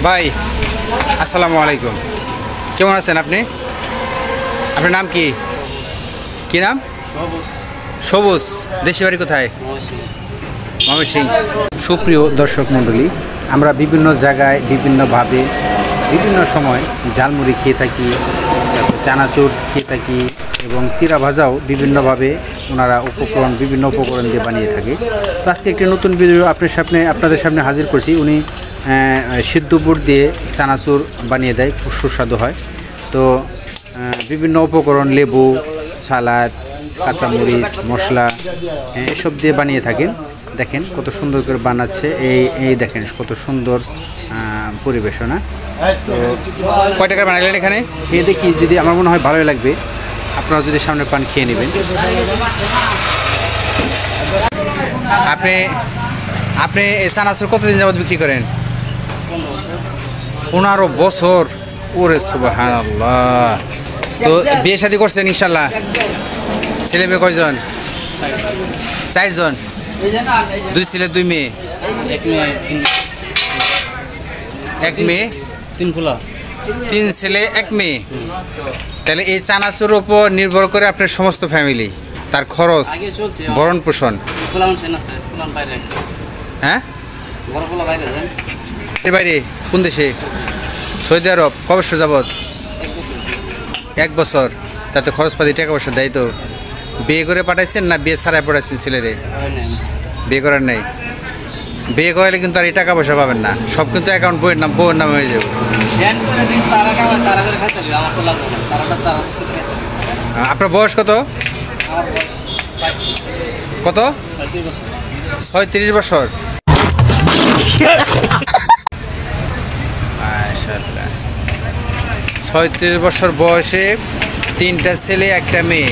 ভাই আসসালামু আলাইকুম, কেমন আছেন আপনি? আপনার নাম কি? কি নাম? সবুজ। দেশি বাড়ি কোথায়? ময়মনসিংহ। সুপ্রিয় দর্শক মণ্ডলী, আমরা বিভিন্ন জায়গায় বিভিন্নভাবে বিভিন্ন সময় ঝালমুড়ি খেয়ে থাকি, চানাচুর খেয়ে থাকি এবং চিরা ভাজাও বিভিন্নভাবে ওনারা বিভিন্ন উপকরণ দিয়ে বানিয়ে থাকে। তো আজকে একটি নতুন ভিডিও আপনাদের সামনে হাজির করছি। উনি সিদ্ধ বুট দিয়ে চানাচুর বানিয়ে দেয়, খুব সুস্বাদু হয়। তো বিভিন্ন উপকরণ, লেবু, সালাদ, কাঁচামরিচ, মশলা এসব দিয়ে বানিয়ে থাকেন। দেখেন কত সুন্দর করে বানাচ্ছে, এই দেখেন কত সুন্দর পরিবেশনা। তো কয় টাকা বানালেন এখানে? খেয়ে দেখি, যদি আমার মনে হয় ভালোই লাগবে, আপনারা যদি সামনে পান খেয়ে নেবেন। আপনি এই চানাচুর কতদিন যাবত বিক্রি করেন? 15 বছর। ওরে সুবহানাল্লাহ। তো বিয়ে শাদী করছেন ইনশাল্লাহ? ছেলে মেয়ে কয়জন? 4 জন। 2 ছেলে 2 মেয়ে? 1 মেয়ে 3 ফুলা। 3 ছেলে 1 মেয়ে। তাহলে এই চানাচুর উপর নির্ভর করে আপনার সমস্ত ফ্যামিলি, তার খরচ, ভরণ পোষণ। হ্যাঁ, এর বাইরে কোন দেশে? সৌদি আরব। কবে যাবত? 1 বছর। তাতে খরচপাতি টাকা পয়সা দেয় তো? বিয়ে করে পাঠাইছেন না বিয়ে ছাড়াই পড়াইছেন ছেলেরে? বিয়ে করার নেই। বিয়ে করলে কিন্তু আর এই টাকা পয়সা পাবেন না, সব কিন্তু অ্যাকাউন্ট বউয়ের নামে হয়ে যাবে। আপনার বয়স কত? কত? 36 বছর। 36 বছর বয়সে 3টা ছেলে 1টা মেয়ে।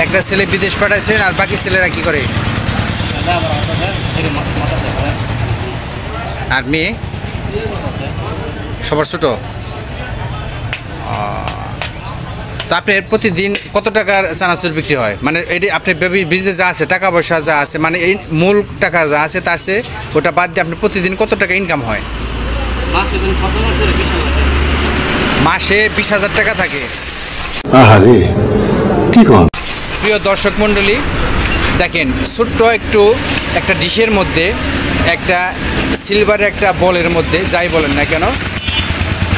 একটা ছেলে বিদেশ পাঠাইছেন, আর বাকি ছেলেরা কি করে? আর মেয়ে সবার ছোট। তো আপনার প্রতিদিন কত টাকার চানাচুর বিক্রি হয়? মানে এটি আপনার বিজনেস যা আছে, টাকা পয়সা যা আছে, মানে এই মূল টাকা যা আছে তার চেয়ে ওটা বাদ দিয়ে আপনার প্রতিদিন কত টাকা ইনকাম হয়? মাসে 20,000 টাকা থাকে। প্রিয় দর্শক মণ্ডলী, দেখেন ছোট্ট একটা ডিশের মধ্যে, একটা সিলভারের একটা বলের মধ্যে, যাই বলেন না কেন,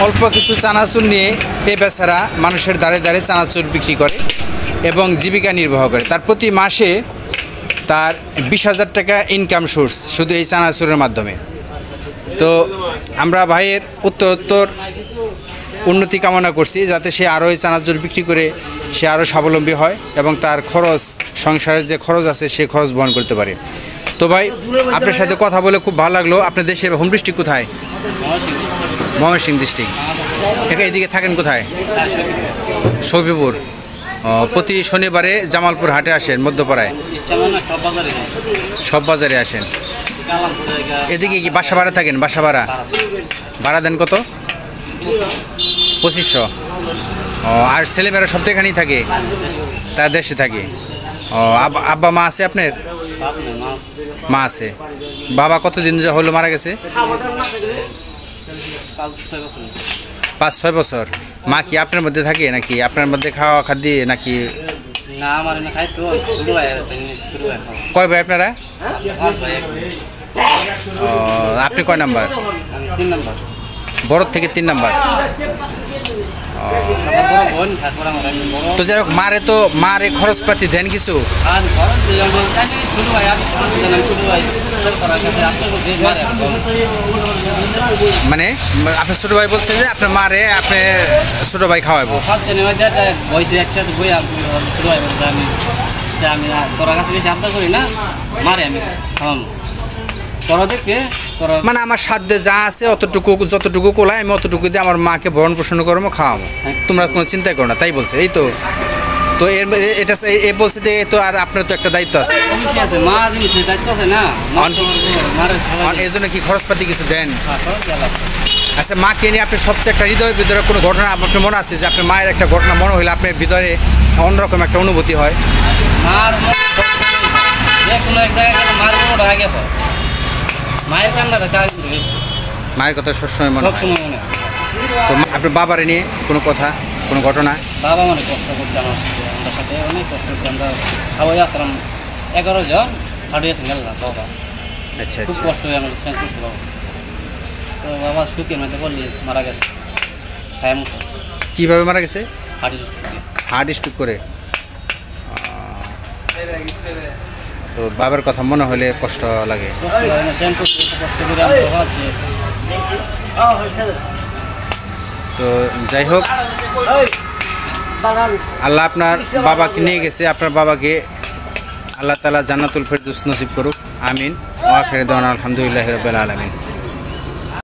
অল্প কিছু চানাচুর নিয়ে এ বেচারা মানুষের দ্বারে দ্বারে চানাচুর বিক্রি করে এবং জীবিকা নির্বাহ করে। তার প্রতি মাসে তার 20,000 টাকা ইনকাম সোর্স শুধু এই চানাচুরের মাধ্যমে। তো আমরা ভাইয়ের উত্তর উন্নতি কামনা করছি, যাতে সে আরও এই চানাচুর বিক্রি করে সে আরও স্বাবলম্বী হয় এবং তার খরচ, সংসারের যে খরচ আছে সে খরচ বহন করতে পারে। তো ভাই, আপনার সাথে কথা বলে খুব ভালো লাগলো। আপনার দেশের হোম ডিস্ট্রিক্ট কোথায়? ময়মনসিংহ ডিস্ট্রিক্ট। এদিকে থাকেন কোথায়? সফিপুর। প্রতি শনিবারে জামালপুর হাটে আসেন, মধ্যপাড়ায় সব বাজারে আসেন। এদিকে কি বাসা ভাড়া থাকেন? বাসা ভাড়া দেন কত? 2500। আর ছেলেমেয়েরা সব এখানেই থাকে? তার দেশে থাকে। আব্বা মা আছে আপনার? মা আছে। বাবা কতদিন হলো মারা গেছে? 5-6 বছর। মা কি আপনার মধ্যে থাকে নাকি আপনার মধ্যে খাওয়া খাদ্য নাকি? কয় ভাই আপনারা? আপনি কয় নাম্বার? 3 নাম্বার। বড় থেকে 3 নাম্বার। তো যাই হোক, মারে খরচপাতি দেন কিছু? মানে আপনার ছোট ভাই বলছে যে আপনার মারে আপনি ছোট ভাই খাওয়াবো। আমি তোরা কাছে বেশি আবদার করি না, মারে আমি খাওয়াবো। মানে আমার সাধ্যে যা আছে যতটুকু কোলাই আমি অতটুকু দিয়ে আমার মাকে ভরণ পোষণ করবো, খাওয়াবো। তোমরা কোনো চিন্তাই করো না, তাই বলছে। এই তো এটা বলছে যে তো আর আপনার তো একটা দায়িত্ব আছে, এই জন্য কি খরচপাতি কিছু দেন? আচ্ছা, মাকে নিয়ে আপনার সবচেয়ে একটা হৃদয়ের ভিতরে কোনো ঘটনা আপনার মনে আছে যে আপনার মায়ের একটা ঘটনা মনে হইলে আপনার ভিতরে অন্যরকম একটা অনুভূতি হয়? কোনো এক জায়গায় গেলে মার আগে হয়, মায়ের কান্নাটা মায়ের কথা সবসময় মনে হয়। সবসময় মনে হয়। তো আপনার বাবারে নিয়ে কোনো কথা, কোনো ঘটনা? বাবা অনেক কষ্ট করছে আমার সাথে, আমার সাথে অনেক কষ্ট করছে। আমরা সবাই আসলাম 11 জন, হারিয়েছে গেল না বাবা। আচ্ছা খুব আচ্ছা। কষ্ট হয়ে আমার স্ট্রেন্থ করছে বাবা। তো বাবা সুখের মধ্যে বললি মারা গেছে, ছায়া মতো কীভাবে মারা গেছে? হাঁটি সুস্থ দিয়ে। হার্ট স্ট্রোক করে। তো বাবার কথা মনে হলে কষ্ট লাগে। কষ্ট লাগে না, স্ট্রেন্থ করছে, খুব কষ্ট করে আমরা খাওয়াচ্ছি। তো যাই হোক, আল্লাহ আপনার বাবাকে নিয়ে গেছে, আপনার বাবাকে আল্লাহ তাআলা জান্নাতুল ফেরদৌস নসিব করুক, আমিন। ওয়া আখিরু দাওয়ানা আলহামদুলিল্লাহি রাব্বিল আলামিন।